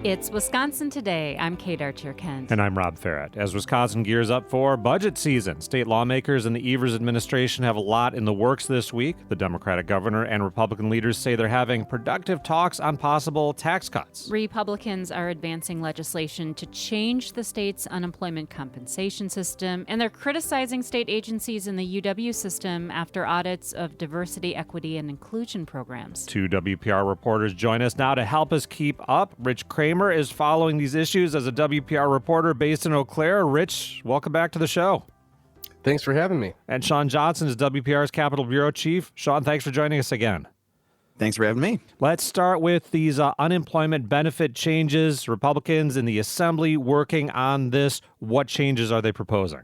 It's Wisconsin Today. I'm Kate Archer-Kent. And I'm Rob Farrett. As Wisconsin gears up for budget season, state lawmakers and the Evers administration have a lot in the works this week. The Democratic governor and Republican leaders say they're having productive talks on possible tax cuts. Republicans are advancing legislation to change the state's unemployment compensation system, and they're criticizing state agencies in the UW system after audits of diversity, equity, and inclusion programs. Two WPR reporters join us now to help us keep up. Rich Kramer is following these issues as a WPR reporter based in Eau Claire. Rich, welcome back to the show. Thanks for having me. And Sean Johnson is WPR's Capitol Bureau Chief. Sean, thanks for joining us again. Thanks for having me. Let's start with these unemployment benefit changes. Republicans in the Assembly working on this. What changes are they proposing?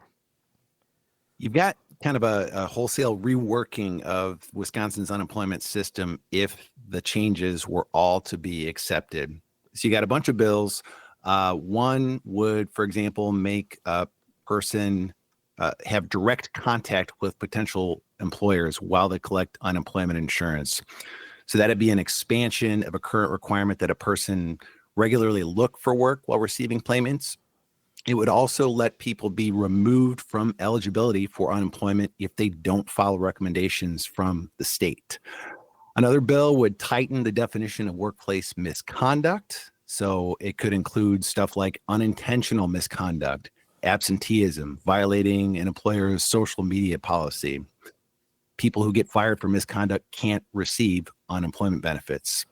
You've got kind of a wholesale reworking of Wisconsin's unemployment system if the changes were all to be accepted. So you got a bunch of bills. One would, for example, make a person have direct contact with potential employers while they collect unemployment insurance. So that'd be an expansion of a current requirement that a person regularly look for work while receiving payments. It would also let people be removed from eligibility for unemployment if they don't follow recommendations from the state. Another bill would tighten the definition of workplace misconduct. So it could include stuff like unintentional misconduct, absenteeism, violating an employer's social media policy. People who get fired for misconduct can't receive unemployment benefits.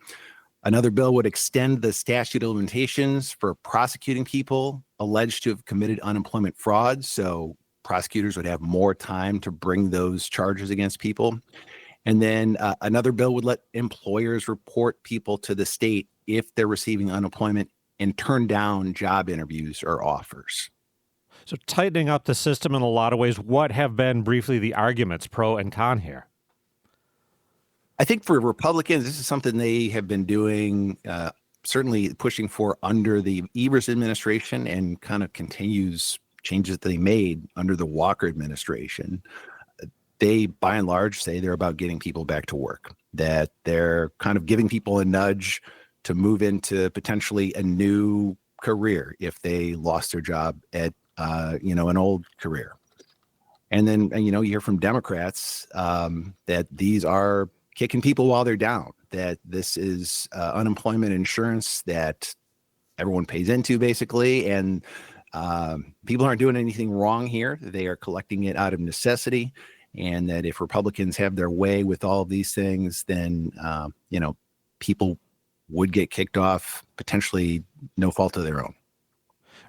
Another bill would extend the statute of limitations for prosecuting people alleged to have committed unemployment fraud. So prosecutors would have more time to bring those charges against people. And then another bill would let employers report people to the state if they're receiving unemployment and turn down job interviews or offers. So tightening up the system in a lot of ways, what have been briefly the arguments, pro and con here? I think for Republicans, this is something they have been doing, certainly pushing for under the Evers administration and kind of continues changes that they made under the Walker administration. They, by and large, say they're about getting people back to work, that they're kind of giving people a nudge to move into potentially a new career if they lost their job at, an old career. And then, you hear from Democrats that these are kicking people while they're down, that this is unemployment insurance that everyone pays into, basically. And people aren't doing anything wrong here. They are collecting it out of necessity. And that if Republicans have their way with all of these things, then, people would get kicked off, potentially no fault of their own.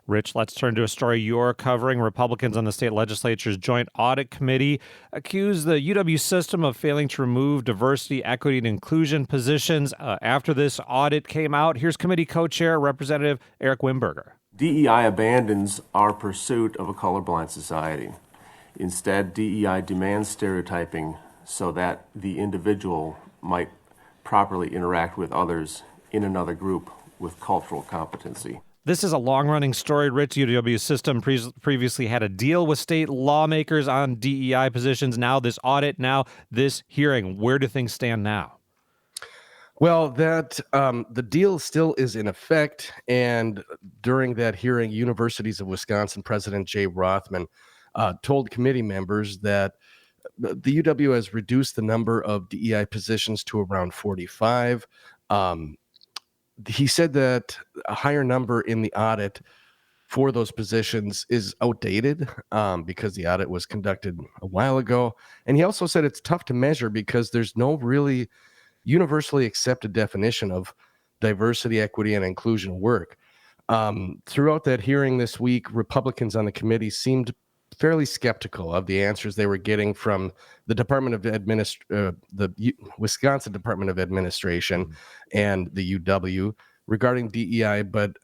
Rich, let's turn to a story you're covering. Republicans on the state legislature's Joint Audit Committee accuse the UW system of failing to remove diversity, equity, and inclusion positions after this audit came out. Here's committee co-chair, Representative Eric Wimberger. DEI abandons our pursuit of a colorblind society. Instead, DEI demands stereotyping so that the individual might properly interact with others in another group with cultural competency. This is a long-running story. Rich, UW system previously had a deal with state lawmakers on DEI positions. Now this audit, now this hearing. Where do things stand now? Well, the deal still is in effect. And during that hearing, Universities of Wisconsin President Jay Rothman told committee members that the UW has reduced the number of DEI positions to around 45. He said that a higher number in the audit for those positions is outdated because the audit was conducted a while ago. And he also said it's tough to measure because there's no really universally accepted definition of diversity, equity, and inclusion work. Throughout that hearing this week, Republicans on the committee seemed fairly skeptical of the answers they were getting from the Wisconsin Department of Administration and the UW regarding DEI. But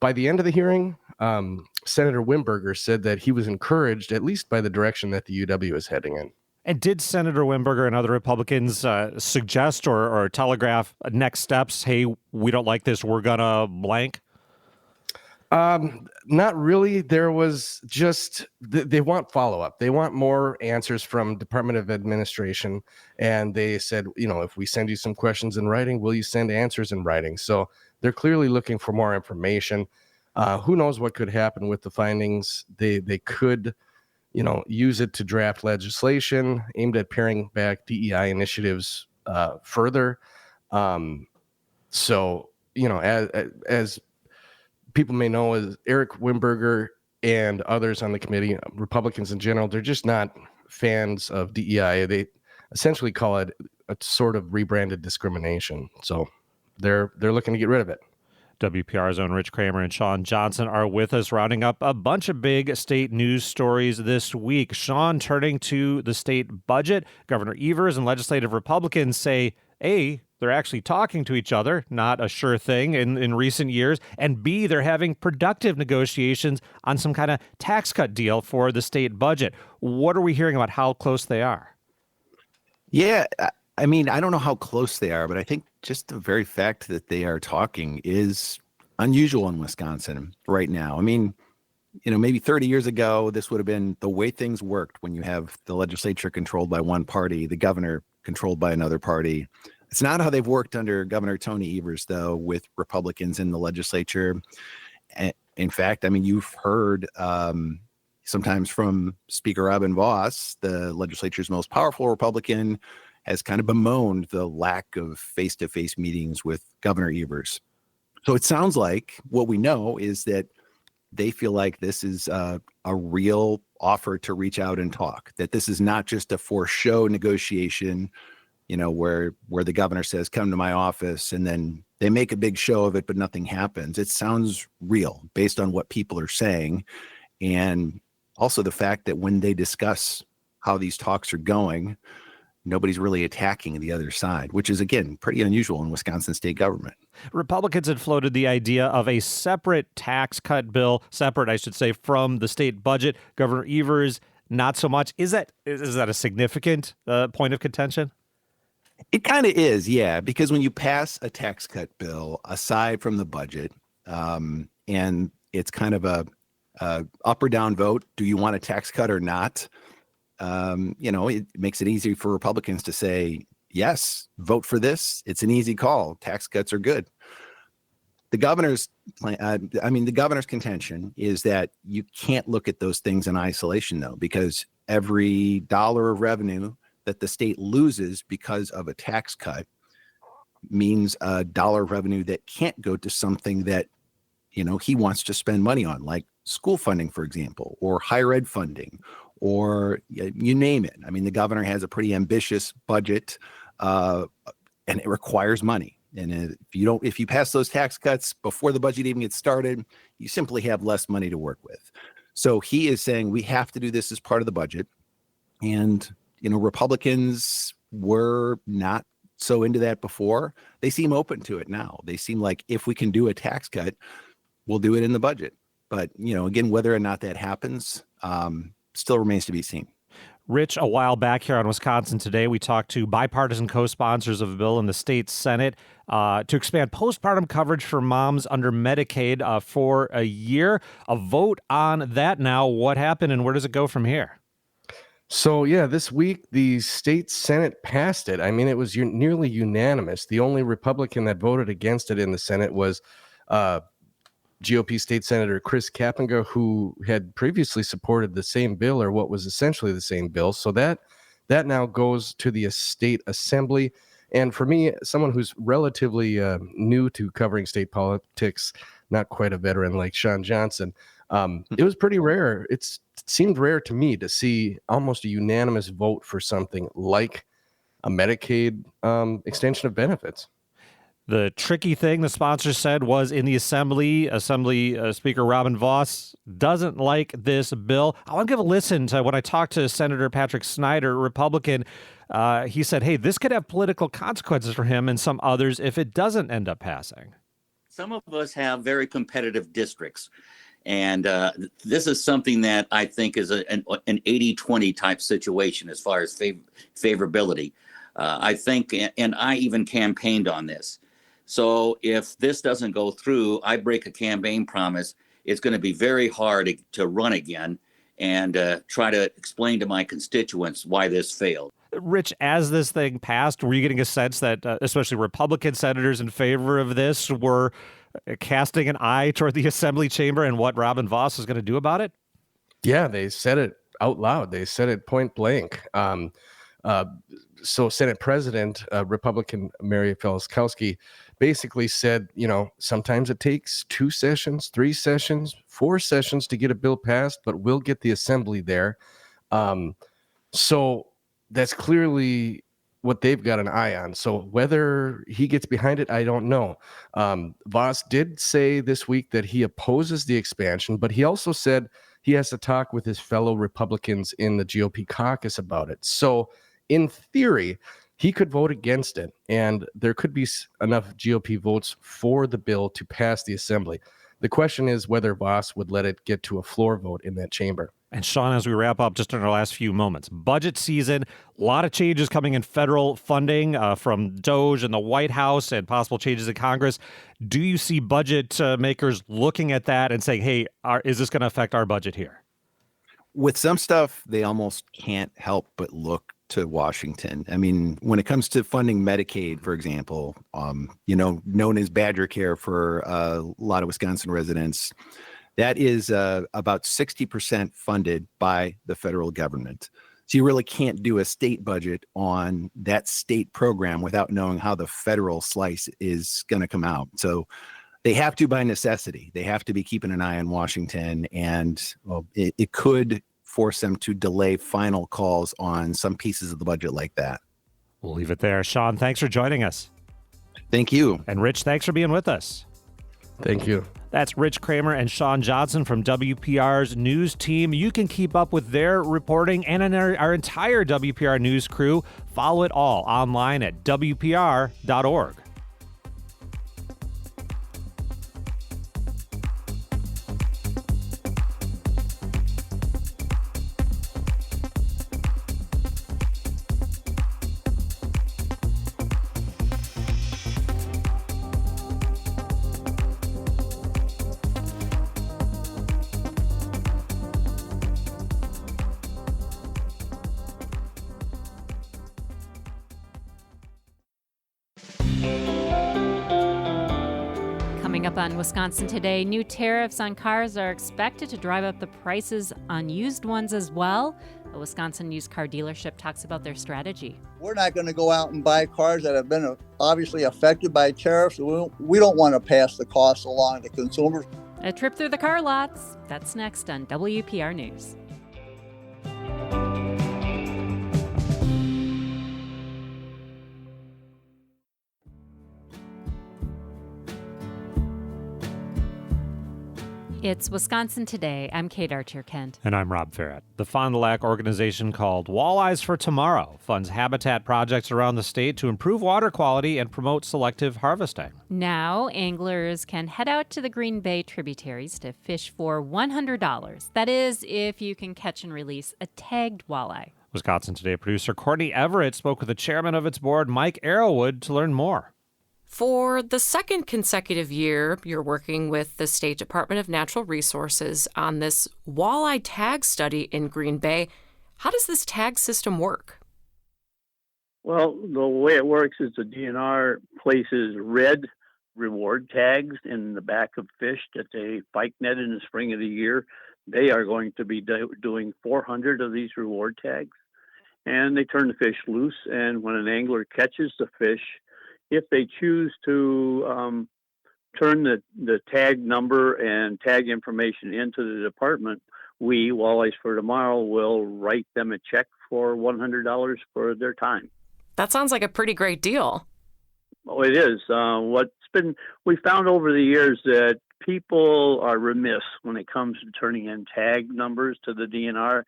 by the end of the hearing, Senator Wimberger said that he was encouraged, at least by the direction that the UW is heading in. And did Senator Wimberger and other Republicans suggest or telegraph next steps? Hey, we don't like this. We're going to blank. Not really. There was just they want follow-up. They want more answers from Department of Administration, and they said, if we send you some questions in writing, will you send answers in writing? So they're clearly looking for more information. Who knows what could happen with the findings? They could, use it to draft legislation aimed at paring back DEI initiatives further. So as people may know, as Eric Wimberger and others on the committee, Republicans in general, they're just not fans of DEI. They essentially call it a sort of rebranded discrimination. So they're looking to get rid of it. WPR's own Rich Kramer and Sean Johnson are with us, rounding up a bunch of big state news stories this week. Sean, turning to the state budget, Governor Evers and legislative Republicans say, A, they're actually talking to each other, not a sure thing in recent years, and B, they're having productive negotiations on some kind of tax cut deal for the state budget. What are we hearing about how close they are? Yeah, I mean, I don't know how close they are, but I think just the very fact that they are talking is unusual in Wisconsin right now. I mean, maybe 30 years ago, this would have been the way things worked when you have the legislature controlled by one party, the governor controlled by another party. It's not how they've worked under Governor Tony Evers, though, with Republicans in the legislature. In fact, I mean, you've heard sometimes from Speaker Robin Vos, the legislature's most powerful Republican, has kind of bemoaned the lack of face-to-face meetings with Governor Evers. So it sounds like what we know is that they feel like this is a real offer to reach out and talk, that this is not just a for-show negotiation, where the governor says, come to my office, and then they make a big show of it, but nothing happens. It sounds real based on what people are saying. And also the fact that when they discuss how these talks are going, nobody's really attacking the other side, which is, again, pretty unusual in Wisconsin state government. Republicans had floated the idea of a separate tax cut bill, separate, I should say, from the state budget. Governor Evers, not so much. Is that a significant point of contention? It kind of is, yeah, because when you pass a tax cut bill, aside from the budget, and it's kind of a up or down vote, do you want a tax cut or not? It makes it easy for Republicans to say, yes, vote for this. It's an easy call. Tax cuts are good. The governor's contention is that you can't look at those things in isolation, though, because every dollar of revenue that the state loses because of a tax cut means a dollar of revenue that can't go to something that, he wants to spend money on, like school funding, for example, or higher ed funding, or you name it. I mean, the governor has a pretty ambitious budget, and it requires money. And if you pass those tax cuts before the budget even gets started, you simply have less money to work with. So he is saying we have to do this as part of the budget. And, Republicans were not so into that before. They seem open to it now. They seem like if we can do a tax cut, we'll do it in the budget. But, again, whether or not that happens, still remains to be seen. Rich, a while back here on Wisconsin Today, we talked to bipartisan co-sponsors of a bill in the state Senate to expand postpartum coverage for moms under Medicaid for a year. A vote on that now. What happened and where does it go from here? So, this week, the state Senate passed it. I mean, it was nearly unanimous. The only Republican that voted against it in the Senate was GOP State Senator Chris Kappenga, who had previously supported the same bill, or what was essentially the same bill. So that now goes to the state assembly. And for me, someone who's relatively new to covering state politics, not quite a veteran like Sean Johnson, it was pretty rare. It seemed rare to me to see almost a unanimous vote for something like a Medicaid extension of benefits. The tricky thing, the sponsor said, was in the Assembly Speaker Robin Vos doesn't like this bill. I want to give a listen to when I talked to Senator Patrick Snyder, Republican. He said, hey, this could have political consequences for him and some others if it doesn't end up passing. Some of us have very competitive districts. And this is something that I think is an 80-20 type situation as far as favorability. I think, and I even campaigned on this. So if this doesn't go through, I break a campaign promise it's going to be very hard to run again and try to explain to my constituents why this failed. Rich, as this thing passed, were you getting a sense that especially Republican senators in favor of this were casting an eye toward the Assembly chamber and what Robin Vos is going to do about it? Yeah, they said it out loud. They said it point blank. So Senate President, Republican Mary Felskowski, basically said, sometimes it takes 2 sessions, 3 sessions, 4 sessions to get a bill passed, but we'll get the Assembly there. So that's clearly what they've got an eye on. So whether he gets behind it, I don't know. Vos did say this week that he opposes the expansion, but he also said he has to talk with his fellow Republicans in the GOP caucus about it. So in theory, he could vote against it, and there could be enough GOP votes for the bill to pass the Assembly. The question is whether Vos would let it get to a floor vote in that chamber. And Sean, as we wrap up just in our last few moments, budget season, a lot of changes coming in federal funding from DOJ and the White House and possible changes in Congress. Do you see budget makers looking at that and saying, hey, is this going to affect our budget here? With some stuff, they almost can't help but look to Washington. I mean, when it comes to funding Medicaid, for example, known as Badger Care for a lot of Wisconsin residents, that is about 60% funded by the federal government. So you really can't do a state budget on that state program without knowing how the federal slice is going to come out. So they have to, by necessity, they have to be keeping an eye on Washington, and it could force them to delay final calls on some pieces of the budget like that. We'll leave it there. Sean, thanks for joining us. Thank you. And Rich, thanks for being with us. Thank you. That's Rich Kramer and Sean Johnson from WPR's news team. You can keep up with their reporting and our entire WPR news crew. Follow it all online at WPR.org. Coming up on Wisconsin Today, new tariffs on cars are expected to drive up the prices on used ones as well. A Wisconsin used car dealership talks about their strategy. We're not going to go out and buy cars that have been obviously affected by tariffs. We don't want to pass the costs along to consumers. A trip through the car lots. That's next on WPR News. It's Wisconsin Today. I'm Kate Archer-Kent. And I'm Rob Farrett. The Fond du Lac organization called Walleyes for Tomorrow funds habitat projects around the state to improve water quality and promote selective harvesting. Now, anglers can head out to the Green Bay tributaries to fish for $100. That is, if you can catch and release a tagged walleye. Wisconsin Today producer Courtney Everett spoke with the chairman of its board, Mike Arrowwood, to learn more. For the second consecutive year, you're working with the State Department of Natural Resources on this walleye tag study in Green Bay. How does this tag system work? Well, the way it works is the DNR places red reward tags in the back of fish that they pike net in the spring of the year. They are going to be doing 400 of these reward tags, and they turn the fish loose. And when an angler catches the fish, if they choose to turn the tag number and tag information into the department, we, Walleyes for Tomorrow, will write them a check for $100 for their time. That sounds like a pretty great deal. Oh, it is. We found over the years that people are remiss when it comes to turning in tag numbers to the DNR.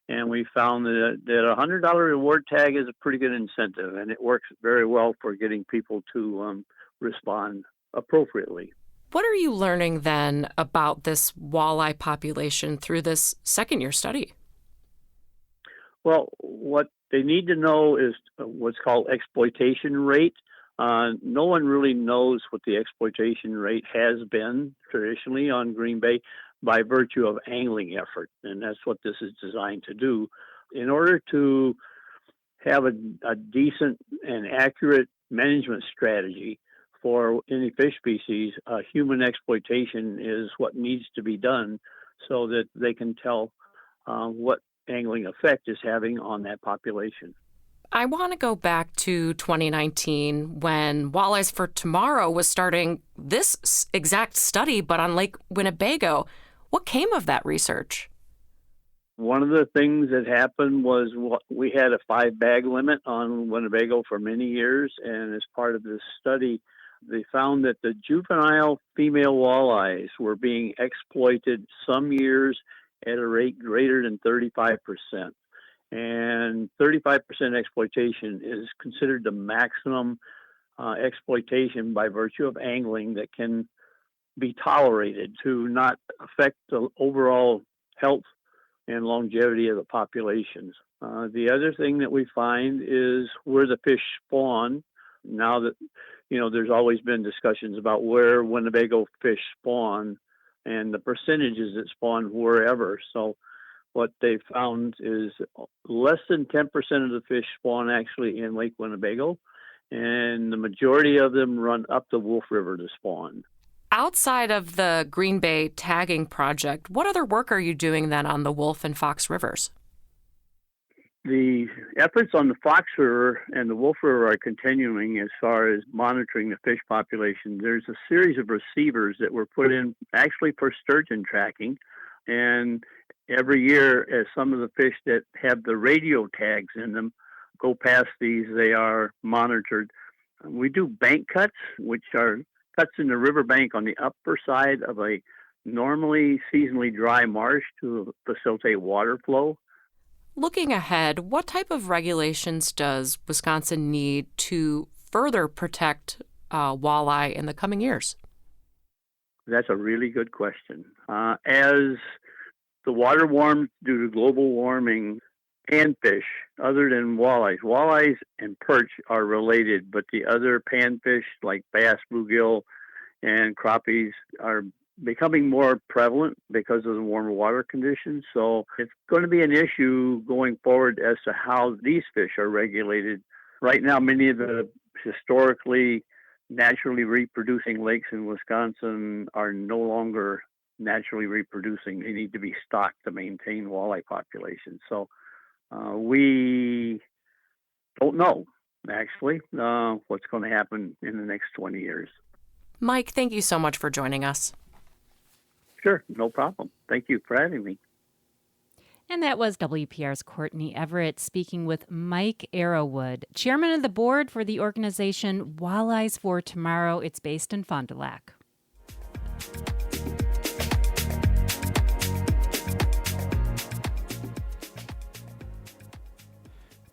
And we found that a $100 reward tag is a pretty good incentive, and it works very well for getting people to respond appropriately. What are you learning then about this walleye population through this second-year study? Well, what they need to know is what's called exploitation rate No one really knows what the exploitation rate has been traditionally on Green Bay by virtue of angling effort, and that's what this is designed to do. In order to have a decent and accurate management strategy for any fish species, human exploitation is what needs to be done so that they can tell what angling effect is having on that population. I want to go back to 2019 when Walleyes for Tomorrow was starting this exact study, but on Lake Winnebago. What came of that research? One of the things that happened was we had a 5-bag limit on Winnebago for many years, and as part of this study, they found that the juvenile female walleyes were being exploited some years at a rate greater than 35%. And 35% exploitation is considered the maximum exploitation by virtue of angling that can be tolerated to not affect the overall health and longevity of the populations. The other thing that we find is where the fish spawn. Now that, there's always been discussions about where Winnebago fish spawn and the percentages that spawn wherever. So what they found is less than 10% of the fish spawn actually in Lake Winnebago, and the majority of them run up the Wolf River to spawn. Outside of the Green Bay tagging project, what other work are you doing then on the Wolf and Fox Rivers? The efforts on the Fox River and the Wolf River are continuing as far as monitoring the fish population. There's a series of receivers that were put in actually for sturgeon tracking, and every year as some of the fish that have the radio tags in them go past these, they are monitored. We do bank cuts, which are cuts in the riverbank on the upper side of a normally seasonally dry marsh to facilitate water flow. Looking ahead, what type of regulations does Wisconsin need to further protect walleye in the coming years? That's a really good question. As the water warms due to global warming, panfish, other than walleyes and perch are related, but the other panfish like bass, bluegill, and crappies are becoming more prevalent because of the warmer water conditions. So it's going to be an issue going forward as to how these fish are regulated. Right now, many of the historically naturally reproducing lakes in Wisconsin are no longer naturally reproducing. They need to be stocked to maintain walleye populations. So we don't know, actually, what's going to happen in the next 20 years. Mike, thank you so much for joining us. Sure, no problem. Thank you for having me. And that was WPR's Courtney Everett speaking with Mike Arrowwood, chairman of the board for the organization Walleyes for Tomorrow. It's based in Fond du Lac.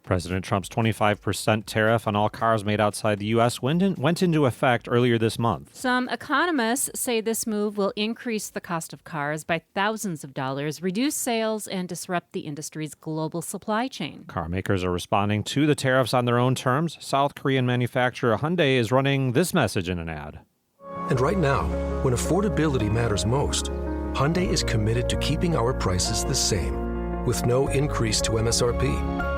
President Trump's 25% tariff on all cars made outside the U.S. went into effect earlier this month. Some economists say this move will increase the cost of cars by thousands of dollars, reduce sales, and disrupt the industry's global supply chain. Car makers are responding to the tariffs on their own terms. South Korean manufacturer Hyundai is running this message in an ad. And right now, when affordability matters most, Hyundai is committed to keeping our prices the same, with no increase to MSRP.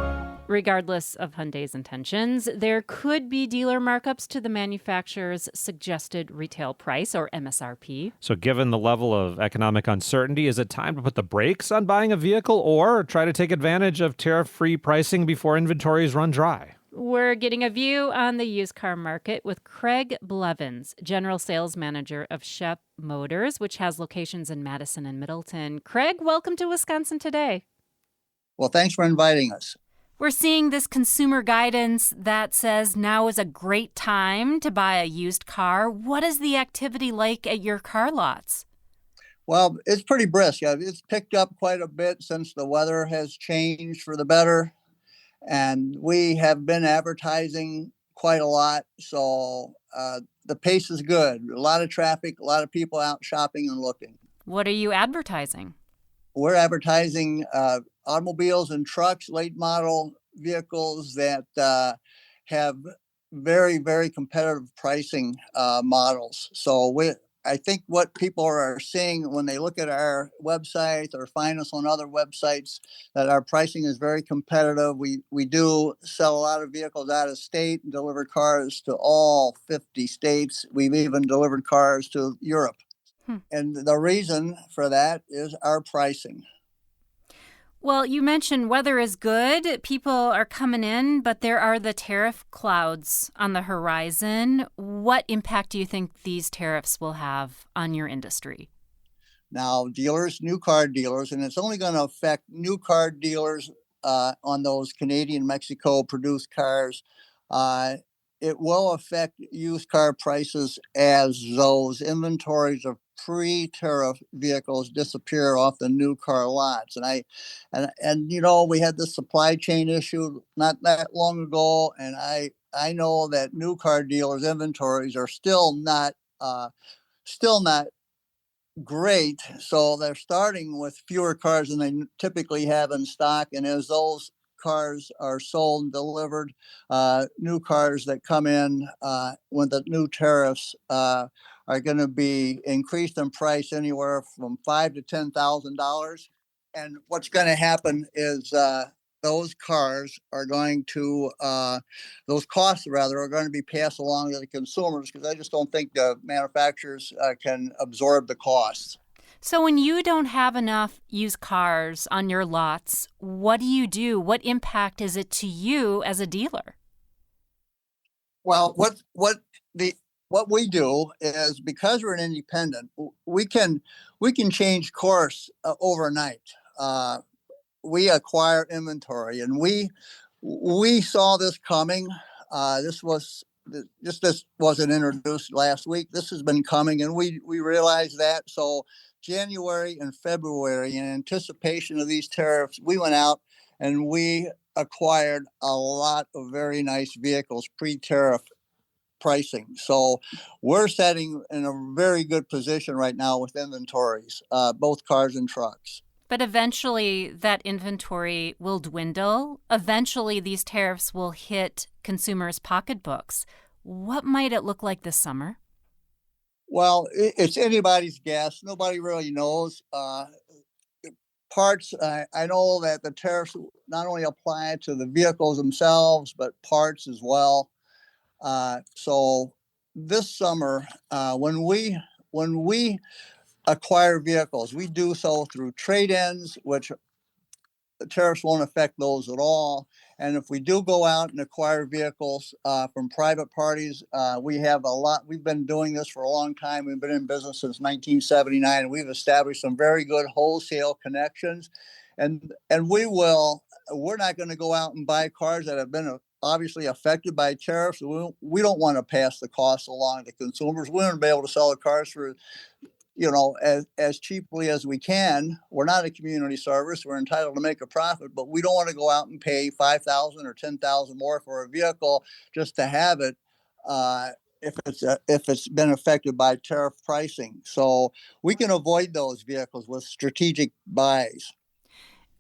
Regardless of Hyundai's intentions, there could be dealer markups to the manufacturer's suggested retail price, or MSRP. So given the level of economic uncertainty, is it time to put the brakes on buying a vehicle or try to take advantage of tariff-free pricing before inventories run dry? We're getting a view on the used car market with Craig Blevins, General Sales Manager of Shep Motors, which has locations in Madison and Middleton. Craig, welcome to Wisconsin Today. Well, thanks for inviting us. We're seeing this consumer guidance that says now is a great time to buy a used car. What is the activity like at your car lots? Well, it's pretty brisk. It's picked up quite a bit since the weather has changed for the better. And we have been advertising quite a lot. So the pace is good. A lot of traffic, a lot of people out shopping and looking. What are you advertising? We're advertising automobiles and trucks, late model vehicles that have very, very competitive pricing models. So I think what people are seeing when they look at our website or find us on other websites, that our pricing is very competitive. We do sell a lot of vehicles out of state and deliver cars to all 50 states. We've even delivered cars to Europe. And the reason for that is our pricing. Well, you mentioned weather is good. People are coming in, but there are the tariff clouds on the horizon. What impact do you think these tariffs will have on your industry? Now, dealers, new car dealers, and it's only going to affect new car dealers on those Canadian, Mexico produced cars. It will affect used car prices as those inventories of pre-tariff vehicles disappear off the new car lots. And we had this supply chain issue not that long ago, and I know that new car dealers' inventories are still not great. So they're starting with fewer cars than they typically have in stock. And as those cars are sold and delivered, new cars that come in with the new tariffs are going to be increased in price anywhere from $5,000 to $10,000. And what's going to happen is those cars are going to, those costs rather, are going to be passed along to the consumers, because I just don't think the manufacturers can absorb the costs. So when you don't have enough used cars on your lots, what do you do? What impact is it to you as a dealer? Well, what we do is, because we're an independent, we can change course overnight. We acquire inventory, and we saw this coming. This wasn't introduced last week. This has been coming, and we realized that. So January and February, in anticipation of these tariffs, we went out and we acquired a lot of very nice vehicles pre-tariff pricing. So we're setting in a very good position right now with inventories, both cars and trucks. But eventually that inventory will dwindle. Eventually these tariffs will hit consumers' pocketbooks. What might it look like this summer? Well, it's anybody's guess. Nobody really knows. Parts, I know that the tariffs not only apply to the vehicles themselves, but parts as well. So this summer, when we acquire vehicles, we do so through trade-ins, which the tariffs won't affect those at all. And if we do go out and acquire vehicles from private parties, we have a lot. We've been doing this for a long time. We've been in business since 1979, and we've established some very good wholesale connections. And we're not going to go out and buy cars that have been obviously affected by tariffs. We don't want to pass the cost along to consumers. We want to be able to sell the cars for, as cheaply as we can. We're not a community service. We're entitled to make a profit, but we don't want to go out and pay $5,000 or $10,000 more for a vehicle just to have it if it's been affected by tariff pricing. So we can avoid those vehicles with strategic buys.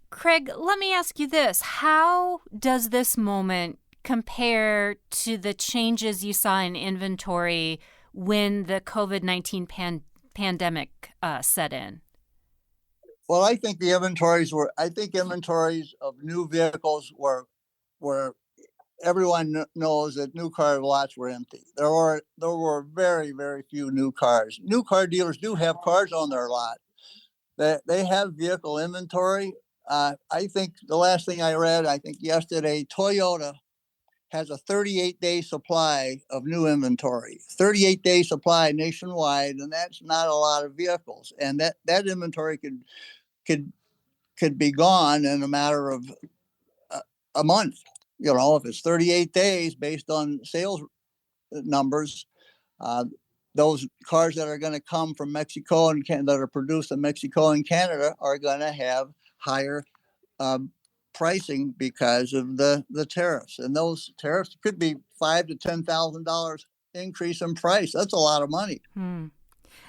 Craig, let me ask you this. How does this moment compare to the changes you saw in inventory when the COVID-19 pandemic set in? Well, I think inventories of new vehicles were everyone knows that new car lots were empty. There were very, very few new cars. New car dealers do have cars on their lot. They have vehicle inventory. I think the last thing I read, I think yesterday, Toyota has a 38-day supply of new inventory, 38-day supply nationwide, and that's not a lot of vehicles. And that inventory could be gone in a matter of a month. If it's 38 days based on sales numbers, those cars that are going to come from Mexico and that are produced in Mexico and Canada are going to have higher pricing because of the tariffs. And those tariffs could be $5,000 to $10,000 increase in price. That's a lot of money.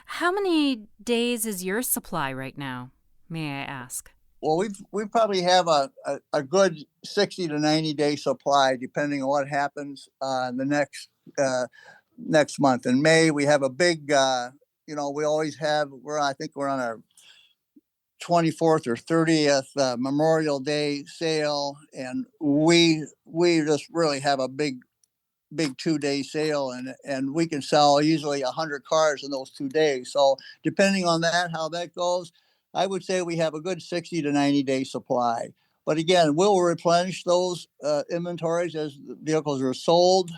How many days is your supply right now, may I ask? Well, we probably have a good 60 to 90-day supply, depending on what happens in the next month. In May, we have a big, we always have, I think we're on our 24th or 30th Memorial Day sale, and we just really have a big 2-day sale, and we can sell easily 100 cars in those 2 days. So depending on that, how that goes, I would say we have a good 60 to 90-day supply. But again, we'll replenish those inventories as the vehicles are sold.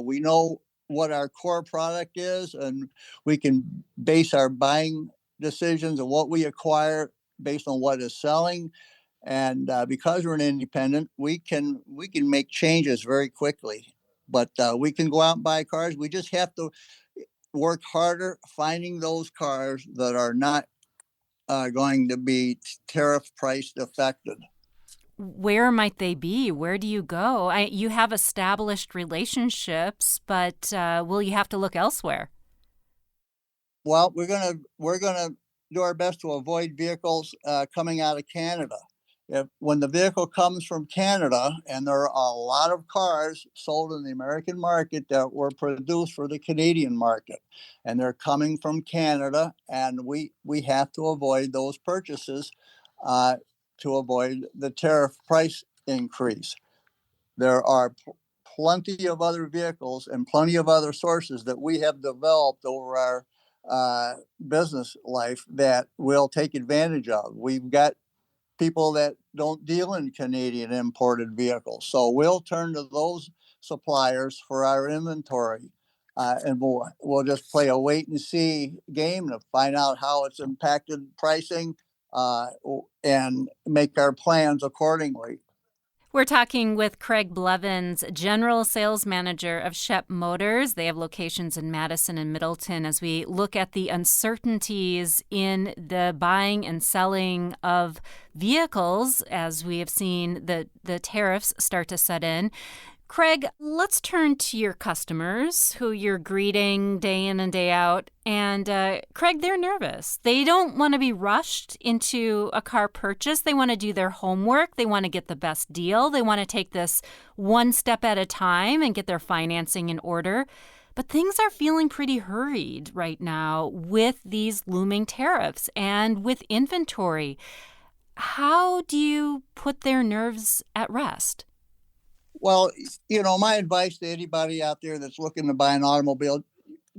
We know what our core product is, and we can base our buying decisions on what we acquire based on what is selling. And because we're an independent, we can make changes very quickly. But we can go out and buy cars. We just have to work harder finding those cars that are not going to be tariff priced affected. Where might they be? Where do you go? You have established relationships, but will you have to look elsewhere? Well, we're gonna do our best to avoid vehicles coming out of Canada. When the vehicle comes from Canada, and there are a lot of cars sold in the American market that were produced for the Canadian market, and they're coming from Canada, and we have to avoid those purchases to avoid the tariff price increase. There are plenty of other vehicles and plenty of other sources that we have developed over our business life that we'll take advantage of. We've got people that don't deal in Canadian imported vehicles, so we'll turn to those suppliers for our inventory, and we'll just play a wait and see game to find out how it's impacted pricing, and make our plans accordingly. We're talking with Craig Blevins, General Sales Manager of Shep Motors. They have locations in Madison and Middleton, as we look at the uncertainties in the buying and selling of vehicles as we have seen the tariffs start to set in. Craig, let's turn to your customers who you're greeting day in and day out. And Craig, they're nervous. They don't want to be rushed into a car purchase. They want to do their homework. They want to get the best deal. They want to take this one step at a time and get their financing in order. But things are feeling pretty hurried right now with these looming tariffs and with inventory. How do you put their nerves at rest? Well, my advice to anybody out there that's looking to buy an automobile,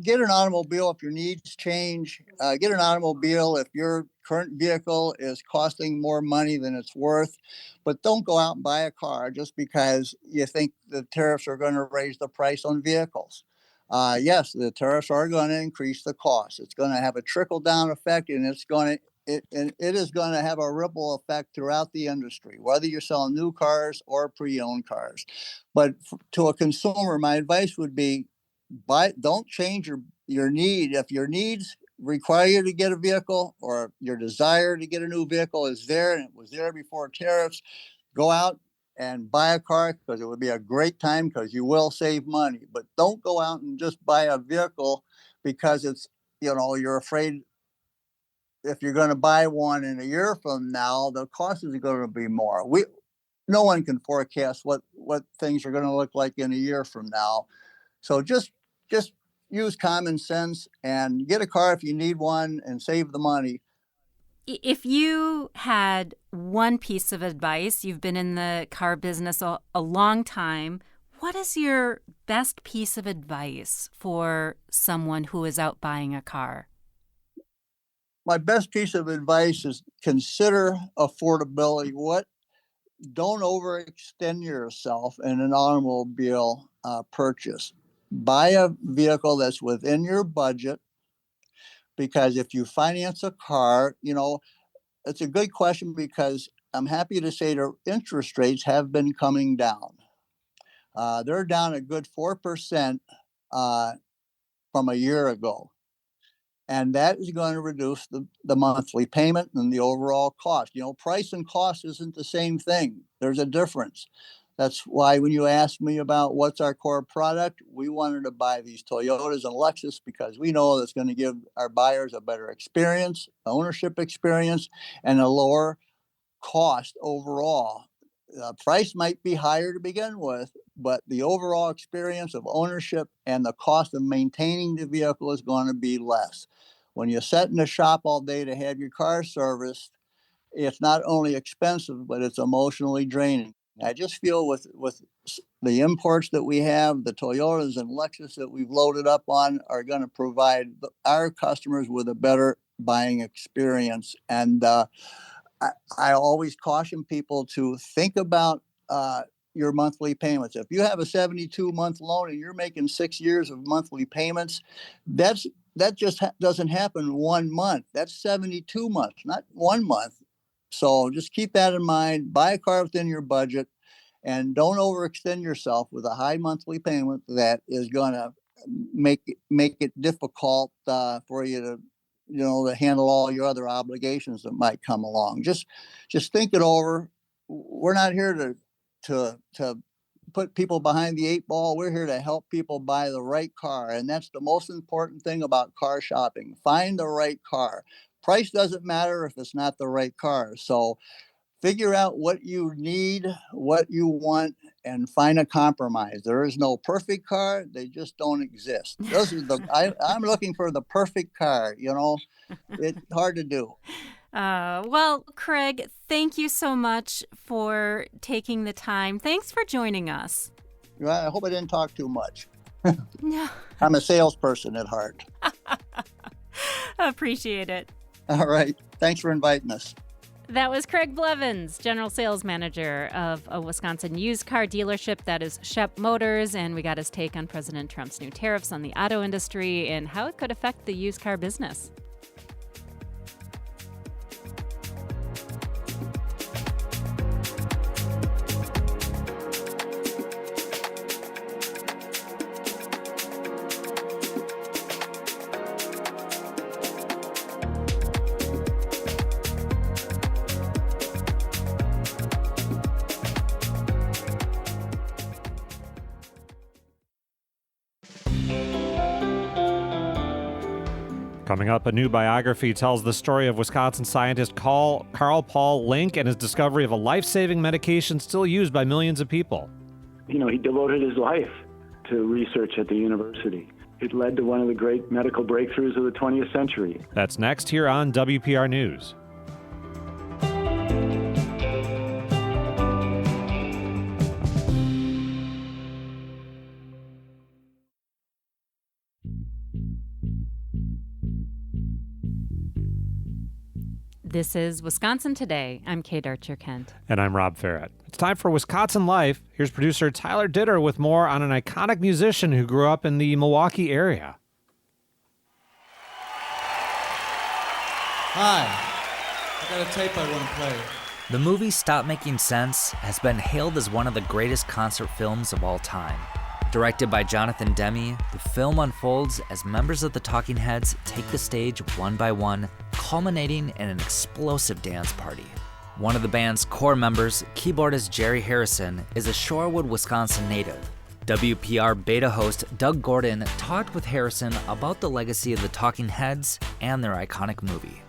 get an automobile if your needs change. Get an automobile if your current vehicle is costing more money than it's worth. But don't go out and buy a car just because you think the tariffs are going to raise the price on vehicles. Yes, the tariffs are going to increase the cost. It's going to have a trickle-down effect, and it is going to have a ripple effect throughout the industry, whether you're selling new cars or pre-owned cars. But to a consumer, my advice would be don't change your need. If your needs require you to get a vehicle, or your desire to get a new vehicle is there and it was there before tariffs, go out and buy a car, because it would be a great time, because you will save money. But don't go out and just buy a vehicle because it's, you're afraid if you're going to buy one in a year from now, the cost is going to be more. No one can forecast what things are going to look like in a year from now. So just use common sense and get a car if you need one and save the money. If you had one piece of advice, you've been in the car business a long time, what is your best piece of advice for someone who is out buying a car? My best piece of advice is consider affordability. Don't overextend yourself in an automobile purchase. Buy a vehicle that's within your budget, because if you finance a car, it's a good question, because I'm happy to say the interest rates have been coming down. They're down a good 4% from a year ago. And that is going to reduce the monthly payment and the overall cost. Price and cost isn't the same thing. There's a difference. That's why when you asked me about what's our core product, we wanted to buy these Toyotas and Lexus, because we know that's going to give our buyers a better experience, ownership experience, and a lower cost overall. The price might be higher to begin with, but the overall experience of ownership and the cost of maintaining the vehicle is going to be less. When you sit in the shop all day to have your car serviced, it's not only expensive, but it's emotionally draining. I just feel with the imports that we have, the Toyotas and Lexus that we've loaded up on are going to provide our customers with a better buying experience. And I always caution people to think about your monthly payments. If you have a 72-month loan and you're making 6 years of monthly payments, that just doesn't happen 1 month. That's 72 months, not 1 month. So just keep that in mind. Buy a car within your budget, and don't overextend yourself with a high monthly payment that is going to make it difficult for you to handle all your other obligations that might come along. Just think it over. We're not here to put people behind the 8 ball. We're here to help people buy the right car, and that's the most important thing about car shopping. Find the right car. Price doesn't matter if it's not the right car. So figure out what you need, what you want, and find a compromise. There is no perfect car. They just don't exist. I'm looking for the perfect car, It's hard to do. Well, Craig, thank you so much for taking the time. Thanks for joining us. I hope I didn't talk too much. No. I'm a salesperson at heart. Appreciate it. All right. Thanks for inviting us. That was Craig Blevins, General Sales Manager of a Wisconsin used car dealership that is Shep Motors, and we got his take on President Trump's new tariffs on the auto industry and how it could affect the used car business. Coming up, a new biography tells the story of Wisconsin scientist Carl Paul Link and his discovery of a life-saving medication still used by millions of people. He devoted his life to research at the university. It led to one of the great medical breakthroughs of the 20th century. That's next here on WPR News. This is Wisconsin Today. I'm Kate Archer-Kent. And I'm Rob Farrett. It's time for Wisconsin Life. Here's producer Tyler Ditter with more on an iconic musician who grew up in the Milwaukee area. Hi, I got a tape I want to play. The movie Stop Making Sense has been hailed as one of the greatest concert films of all time. Directed by Jonathan Demme, the film unfolds as members of the Talking Heads take the stage one by one, culminating in an explosive dance party. One of the band's core members, keyboardist Jerry Harrison, is a Shorewood, Wisconsin native. WPR beta host Doug Gordon talked with Harrison about the legacy of the Talking Heads and their iconic movie.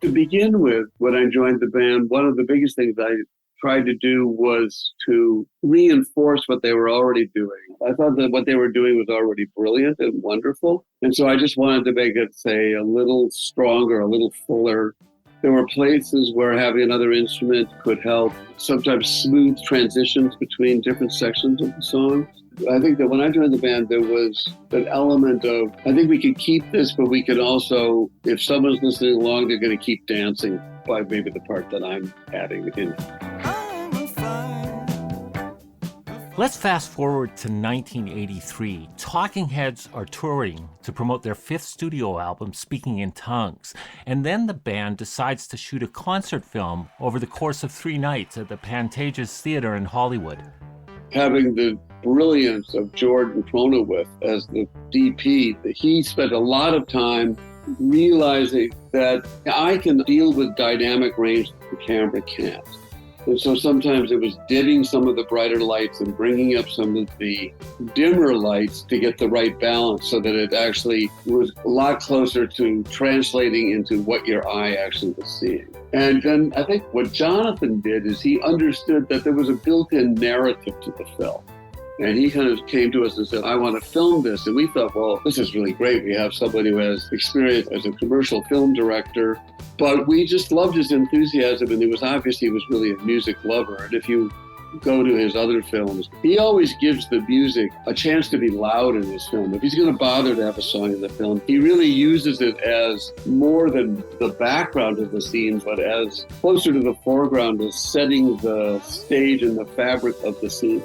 To begin with, when I joined the band, one of the biggest things I tried to do was to reinforce what they were already doing. I thought that what they were doing was already brilliant and wonderful. And so I just wanted to make it, say, a little stronger, a little fuller. There were places where having another instrument could help, sometimes smooth transitions between different sections of the song. I think that when I joined the band, there was an element of, I think we could keep this, but we could also, if someone's listening along, they're going to keep dancing by maybe the part that I'm adding in. Let's fast forward to 1983. Talking Heads are touring to promote their 5th studio album, Speaking in Tongues. And then the band decides to shoot a concert film over the course of 3 nights at the Pantages Theater in Hollywood. Having the brilliance of Jordan Cronowith as the DP, he spent a lot of time realizing that I can deal with dynamic range that the camera can't. And so sometimes it was dimming some of the brighter lights and bringing up some of the dimmer lights to get the right balance so that it actually was a lot closer to translating into what your eye actually was seeing. And then I think what Jonathan did is he understood that there was a built-in narrative to the film. And he kind of came to us and said, I want to film this. And we thought, well, this is really great. We have somebody who has experience as a commercial film director. But we just loved his enthusiasm, and it was obvious he was really a music lover. And if you go to his other films, he always gives the music a chance to be loud in his film. If he's going to bother to have a song in the film, he really uses it as more than the background of the scenes, but as closer to the foreground, as setting the stage and the fabric of the scene.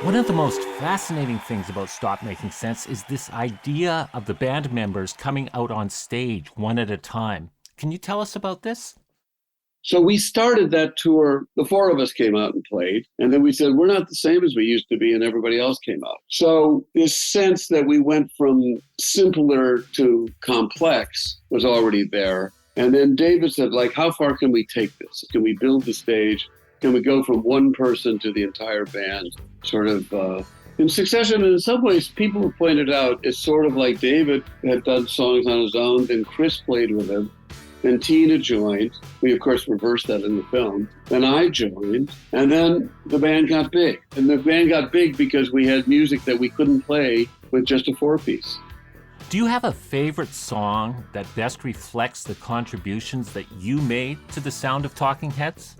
One of the most fascinating things about Stop Making Sense is this idea of the band members coming out on stage one at a time. Can you tell us about this? So we started that tour, the four of us came out and played, and then we said, we're not the same as we used to be, and everybody else came out. So this sense that we went from simpler to complex was already there. And then David said, like, how far can we take this? Can we build the stage? Can we go from one person to the entire band, sort of in succession? And in some ways, people have pointed out it's sort of like David had done songs on his own, then Chris played with him, then Tina joined. We, of course, reversed that in the film. Then I joined, and then the band got big. And the band got big because we had music that we couldn't play with just a four-piece. Do you have a favorite song that best reflects the contributions that you made to the sound of Talking Heads?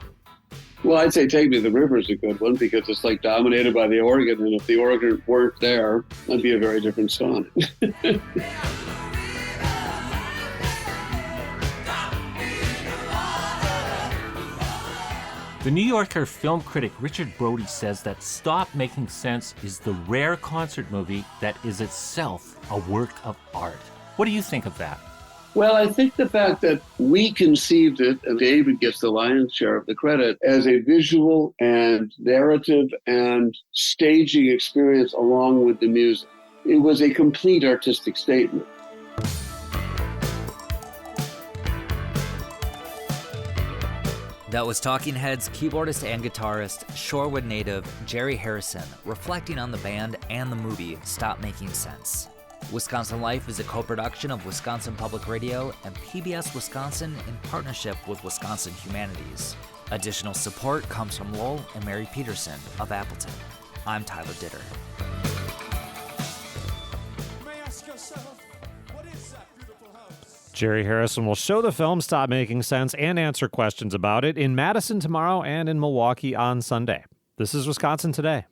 Well, I'd say Take Me to the River is a good one because it's like dominated by the organ, and if the organ weren't there, that'd be a very different song. The New Yorker film critic Richard Brody says that Stop Making Sense is the rare concert movie that is itself a work of art. What do you think of that? Well, I think the fact that we conceived it, and David gets the lion's share of the credit, as a visual and narrative and staging experience along with the music. It was a complete artistic statement. That was Talking Heads keyboardist and guitarist, Shorewood native Jerry Harrison, reflecting on the band and the movie Stop Making Sense. Wisconsin Life is a co-production of Wisconsin Public Radio and PBS Wisconsin in partnership with Wisconsin Humanities. Additional support comes from Lowell and Mary Peterson of Appleton. I'm Tyler Ditter. Jerry Harrison will show the film Stop Making Sense and answer questions about it in Madison tomorrow and in Milwaukee on Sunday. This is Wisconsin Today.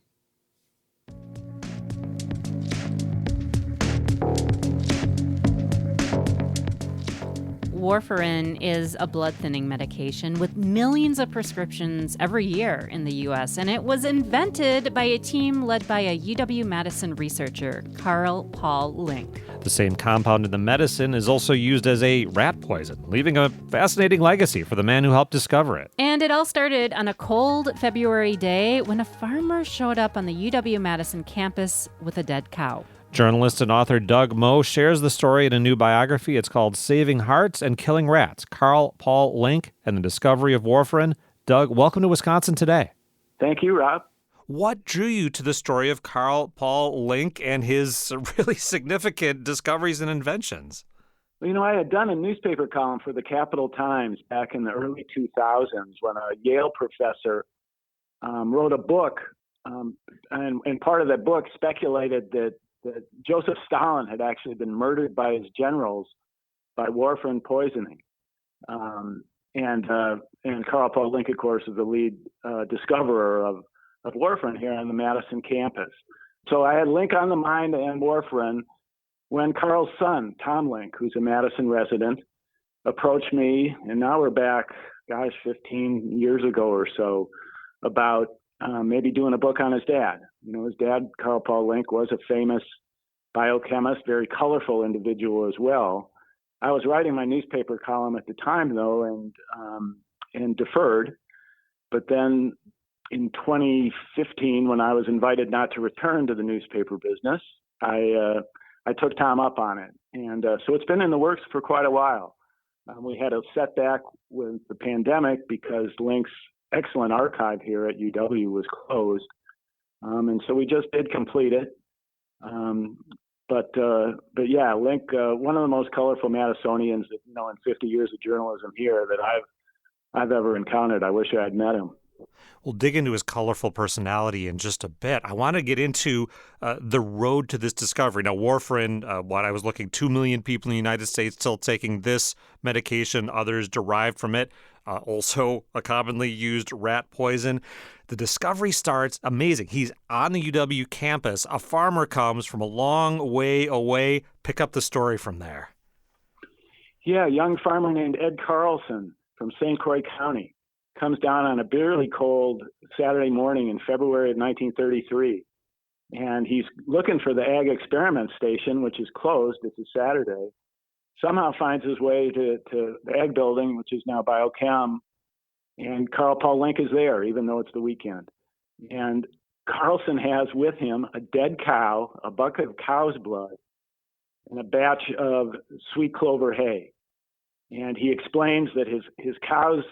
Warfarin is a blood-thinning medication with millions of prescriptions every year in the U.S., and it was invented by a team led by a UW-Madison researcher, Carl Paul Link. The same compound in the medicine is also used as a rat poison, leaving a fascinating legacy for the man who helped discover it. And it all started on a cold February day when a farmer showed up on the UW-Madison campus with a dead cow. Journalist and author Doug Moe shares the story in a new biography. It's called Saving Hearts and Killing Rats, Carl Paul Link and the Discovery of Warfarin. Doug, welcome to Wisconsin Today. Thank you, Rob. What drew you to the story of Carl Paul Link and his really significant discoveries and inventions? Well, you know, I had done a newspaper column for the Capital Times back in the early 2000s when a Yale professor wrote a book, and part of that book speculated that Joseph Stalin had actually been murdered by his generals by warfarin poisoning. And Carl Paul Link, of course, is the lead discoverer of warfarin here on the Madison campus. So I had Link on the mind and warfarin when Carl's son, Tom Link, who's a Madison resident, approached me, and now we're back, 15 years ago or so, about maybe doing a book on his dad. You know, his dad, Carl Paul Link, was a famous biochemist, very colorful individual as well. I was writing my newspaper column at the time, though, and deferred. But then in 2015, when I was invited not to return to the newspaper business, I took Tom up on it. And so it's been in the works for quite a while. We had a setback with the pandemic because Link's excellent archive here at UW was closed. And so we just did complete it. But yeah, Link, one of the most colorful Madisonians that, in 50 years of journalism here that I've ever encountered. I wish I had met him. We'll dig into his colorful personality in just a bit. I want to get into the road to this discovery. Now, warfarin, what I was looking, 2 million people in the United States still taking this medication, others derived from it. Also a commonly used rat poison. The discovery starts amazing. He's on the UW campus. A farmer comes from a long way away. Pick up the story from there. Yeah, a young farmer named Ed Carlson from St. Croix County comes down on a bitterly cold Saturday morning in February of 1933. And he's looking for the Ag Experiment Station, which is closed. It's a Saturday. Somehow finds his way to the Ag Building, which is now Biochem. And Carl Paul Link is there, even though it's the weekend. And Carlson has with him a dead cow, a bucket of cow's blood, and a batch of sweet clover hay. And he explains that his cows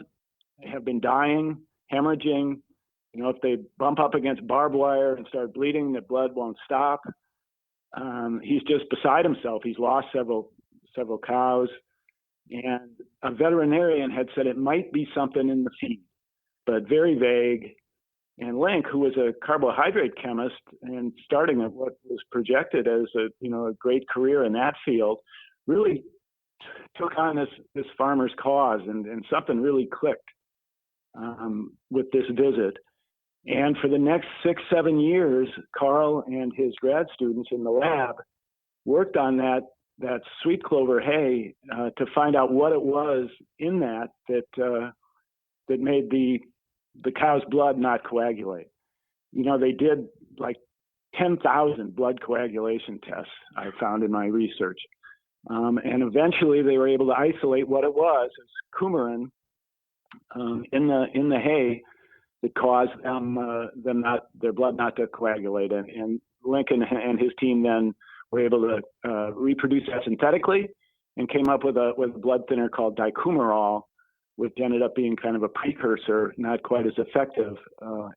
have been dying, hemorrhaging. If they bump up against barbed wire and start bleeding, the blood won't stop. He's just beside himself. He's lost several cows. And a veterinarian had said it might be something in the feed, but very vague. And Link, who was a carbohydrate chemist and starting at what was projected as a great career in that field, really took on this farmer's cause, and something really clicked with this visit. And for the next 6-7 years, Carl and his grad students in the lab worked on that sweet clover hay to find out what it was in that made the cow's blood not coagulate. They did like 10,000 blood coagulation tests, I found in my research. And eventually they were able to isolate what it was as coumarin in the hay that caused their blood not to coagulate. And Lincoln and his team then were able to reproduce that synthetically and came up with a blood thinner called dicumarol, which ended up being kind of a precursor, not quite as effective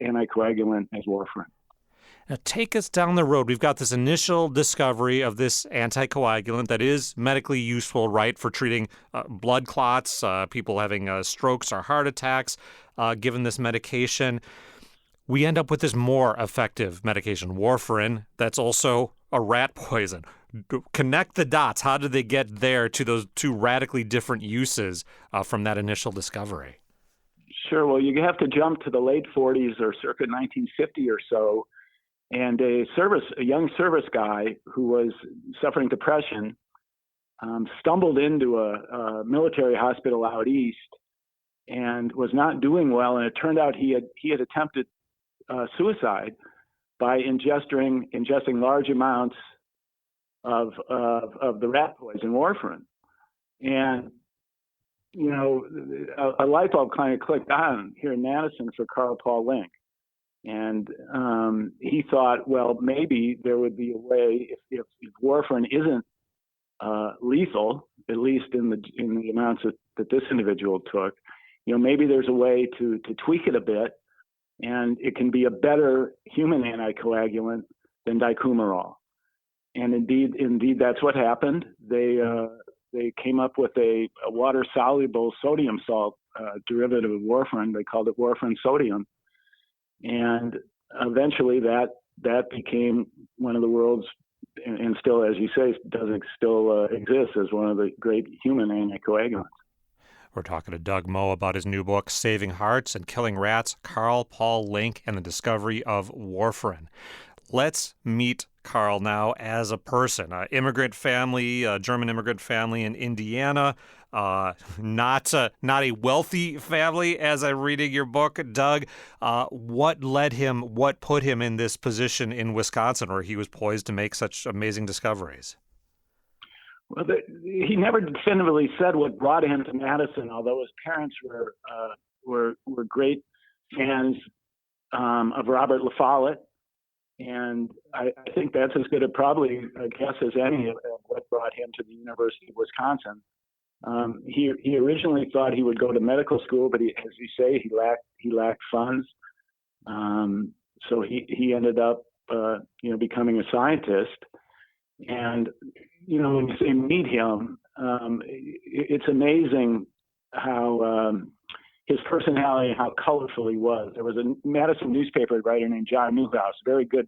anticoagulant as warfarin. Now, take us down the road. We've got this initial discovery of this anticoagulant that is medically useful, right, for treating blood clots, people having strokes or heart attacks, given this medication. We end up with this more effective medication, warfarin, that's also a rat poison. Connect the dots. How did they get there to those two radically different uses from that initial discovery? Sure. Well, you have to jump to the late 40s or circa 1950 or so. And a young service guy who was suffering depression stumbled into a military hospital out east and was not doing well. And it turned out he had attempted suicide by ingesting large amounts of the rat poison warfarin. And a light bulb kind of clicked on here in Madison for Carl Paul Link. And he thought, well, maybe there would be a way if warfarin isn't lethal, at least in the amounts that this individual took. Maybe there's a way to tweak it a bit, and it can be a better human anticoagulant than dicumarol. And indeed, that's what happened. They came up with a water-soluble sodium salt derivative of warfarin. They called it warfarin sodium. And eventually that became one of the world's, and still, as you say, still exists as one of the great human anticoagulants. We're talking to Doug Moe about his new book, Saving Hearts and Killing Rats, Carl Paul Link and the Discovery of Warfarin. Let's meet Carl now as a person. Immigrant family, German immigrant family in Indiana. Not a wealthy family, as I'm reading your book, Doug. What put him in this position in Wisconsin where he was poised to make such amazing discoveries? Well, he never definitively said what brought him to Madison, although his parents were great fans of Robert La Follette. And I think that's as good probably a guess as any of what brought him to the University of Wisconsin. He originally thought he would go to medical school, but as you say, he lacked funds. So he ended up becoming a scientist. And, when you say meet him, it's amazing how his personality, how colorful he was. There was a Madison newspaper writer named John Newhouse, very good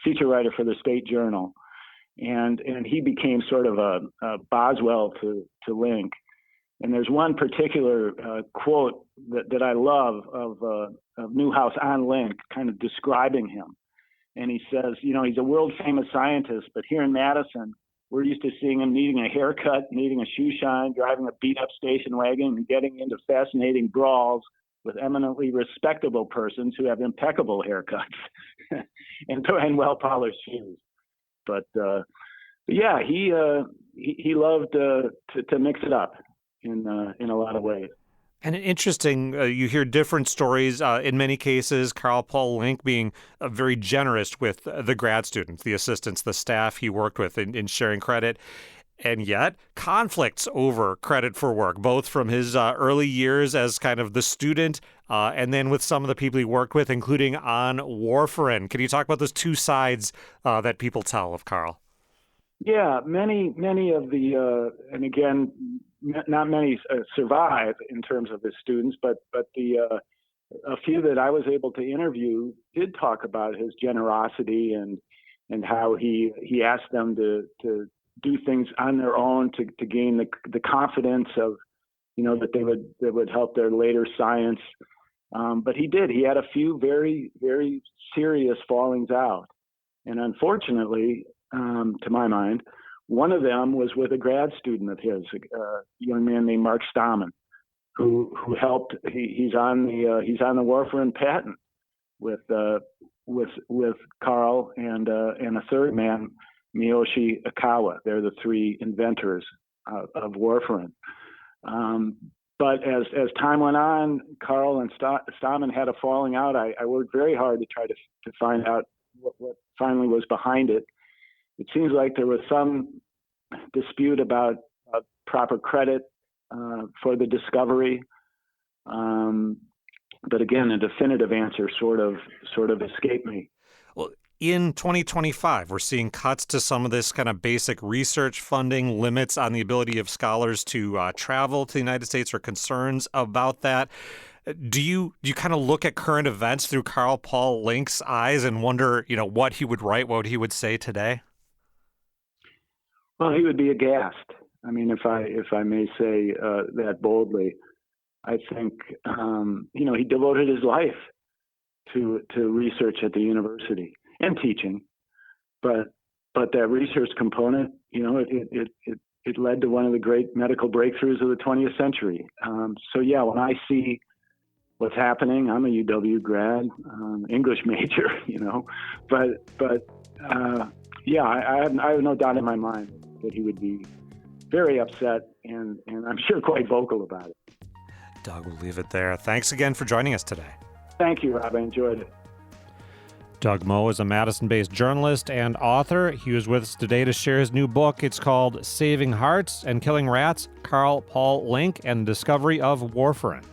feature writer for the State Journal. And he became sort of a Boswell to Link. And there's one particular quote that I love of Newhouse on Link, kind of describing him. And he says, he's a world famous scientist, but here in Madison, we're used to seeing him needing a haircut, needing a shoe shine, driving a beat up station wagon, and getting into fascinating brawls with eminently respectable persons who have impeccable haircuts and well polished shoes. But yeah, he loved to mix it up in a lot of ways. And interesting, you hear different stories. In many cases, Carl Paul Link being very generous with the grad students, the assistants, the staff he worked with in sharing credit. And yet, conflicts over credit for work, both from his early years as kind of the student and then with some of the people he worked with, including on Warfarin. Can you talk about those two sides that people tell of Carl? Yeah, many of the, and again, not many survive in terms of his students, but a few that I was able to interview did talk about his generosity and how he asked them to do things on their own to gain the confidence of, that would help their later science. But he did. He had a few very, very serious fallings out. And unfortunately, to my mind, one of them was with a grad student of his, a young man named Mark Stammen, who helped. He's on the Warfarin patent with Carl and a third man, Miyoshi Ikawa. They're the three inventors of Warfarin. But as time went on, Carl and Stammen had a falling out. I worked very hard to try to find out what finally was behind it. It seems like there was some dispute about proper credit for the discovery. But again, a definitive answer sort of escaped me. Well, in 2025, we're seeing cuts to some of this kind of basic research funding, limits on the ability of scholars to travel to the United States, or concerns about that. Do you kind of look at current events through Carl Paul Link's eyes and wonder, what he would write, what he would say today? Well, he would be aghast. I mean, if I may say that boldly, I think he devoted his life to research at the university and teaching, but that research component, it led to one of the great medical breakthroughs of the 20th century. So yeah, when I see what's happening, I'm a UW grad, English major, but yeah, I have no doubt in my mind that he would be very upset and I'm sure quite vocal about it. Doug, we'll leave it there. Thanks again for joining us today. Thank you, Rob. I enjoyed it. Doug Moe is a Madison-based journalist and author. He was with us today to share his new book. It's called Saving Hearts and Killing Rats, Carl Paul Link and the Discovery of Warfarin.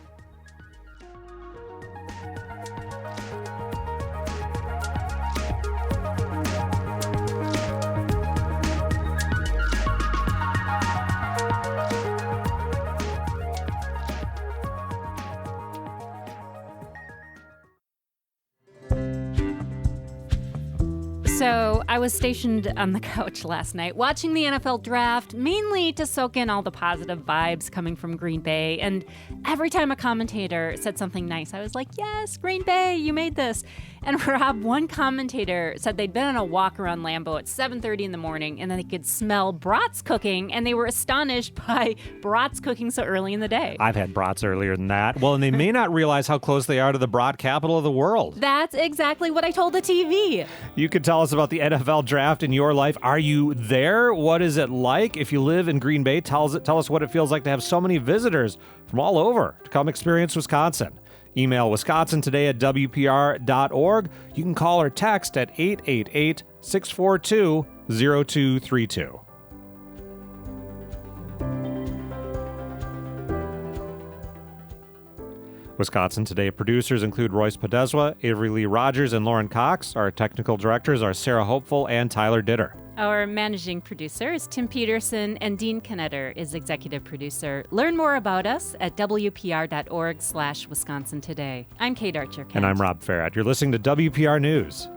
So I was stationed on the couch last night watching the NFL draft, mainly to soak in all the positive vibes coming from Green Bay. And every time a commentator said something nice, I was like, yes, Green Bay, you made this. And Rob, one commentator said they'd been on a walk around Lambeau at 7:30 in the morning and then they could smell brats cooking, and they were astonished by brats cooking so early in the day. I've had brats earlier than that. Well, and they may not realize how close they are to the brat capital of the world. That's exactly what I told the TV. You could tell us about the NFL draft in your life. Are you there? What is it like? If you live in Green Bay, tell us what it feels like to have so many visitors from all over to come experience Wisconsin. Email wisconsintoday@wpr.org. You can call or text at 888-642-0232. Wisconsin Today producers include Royce Podeswa, Avery Lee Rogers, and Lauren Cox. Our technical directors are Sarah Hopeful and Tyler Ditter. Our managing producer is Tim Peterson, and Dean Knetter is executive producer. Learn more about us at wpr.org/Wisconsin Today. I'm Kate Archer-Kent. And I'm Rob Farratt. You're listening to WPR News.